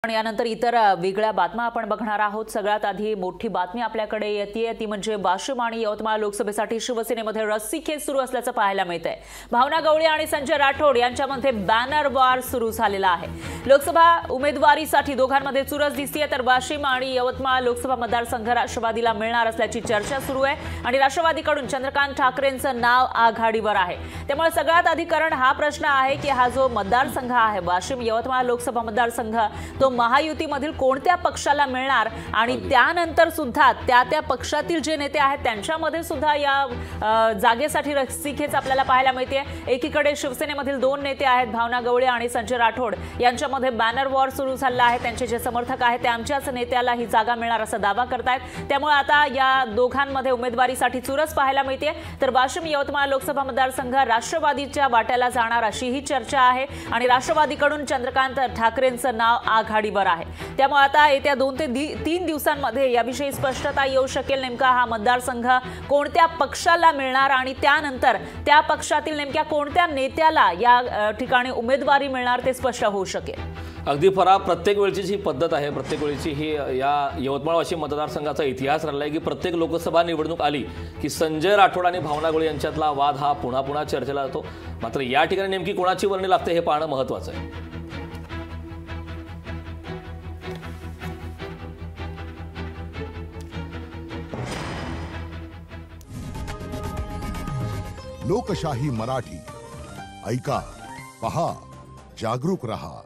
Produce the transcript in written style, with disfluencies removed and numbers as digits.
पण यानंतर इतर वेगळ्या बातम्या आपण बघणार आहोत। सगळ्यात आधी मोठी बातमी आपल्याकडे येते ती म्हणजे वाशिम आणि यवतमाळ लोकसभेसाठी शिवसेनेमध्ये रस्सीखेच सुरू असल्याचं पाहायला मिळतंय। भावना गवळी आणि संजय राठोड यांच्यामध्ये बॅनर वॉर सुरू झालेला आहे। लोकसभा उमेदवारीसाठी दोघांमध्ये चुरस दिसतेय, तर वाशिम आणि यवतमाळ लोकसभा मतदारसंघ राष्ट्रवादीला मिळणार असल्याची चर्चा सुरू आहे आणि राष्ट्रवादीकडून चंद्रकांत ठाकरेंचं नाव आघाडीवर आहे। त्यामुळे सगळ्यात आधी कारण हा प्रश्न आहे की हा जो मतदारसंघ आहे वाशिम यवतमाळ लोकसभा मतदारसंघ तो महायुतीमधील कोणत्या पक्षाला मिळणार आणि त्यानंतर सुद्धा त्या पक्षातील जे नेते आहेत त्यांच्यामध्ये सुद्धा या जागेसाठी रस्सीखेच आपल्याला पाहायला मिळते। एकीकडे शिवसेनेमधील दोन नेते आहेत भावना गवळी आणि संजय राठोड यांच्यामध्ये बॅनर वॉर सुरू झाला आहे। त्यांचे जे समर्थक आहेत ते आमच्याच नेत्याला ही जागा मिळणार असा दावा करतायत। त्यामुळे आता या दोघांमध्ये उमेदवारीसाठी चुरस पाहायला मिळते। तर वाशिम यवतमाळ लोकसभा मतदारसंघ राष्ट्रवादीच्या वाट्याला जाणार अशी ही चर्चा आहे आणि राष्ट्रवादीकडून चंद्रकांत ठाकरेंचं नाव आघाडीवर आहे। त्यामुळे आता येत्या 2 ते 3 दिवसांमध्ये याविषयी स्पष्टता येऊ शकेल। नेमका हा मतदारसंघ कोणत्या पक्षाला मिळणार आणि त्यानंतर त्या पक्षातील नेमक्या कोणत्या नेत्याला या ठिकाणी उमेदवारी मिळणार ते स्पष्ट होऊ शकेल। अगदी फरा प्रत्येक वेळची ही पद्धत आहे, प्रत्येक वेळची ही या यवतमाळ वाशिम मतदारसंघाचा इतिहास राहिला आहे की प्रत्येक लोकसभा निवडणूक आली की संजय राठोड आणि भावना गवळी यांच्यातला वाद हा पुन्हा पुन्हा चर्चेला जातो। मात्र या ठिकाणी नेमकी कोणाची वर्णी लागते हे पाहणं महत्त्वाचं आहे। लोकशाही मराठी ऐका, पहा, जागरूक रहा।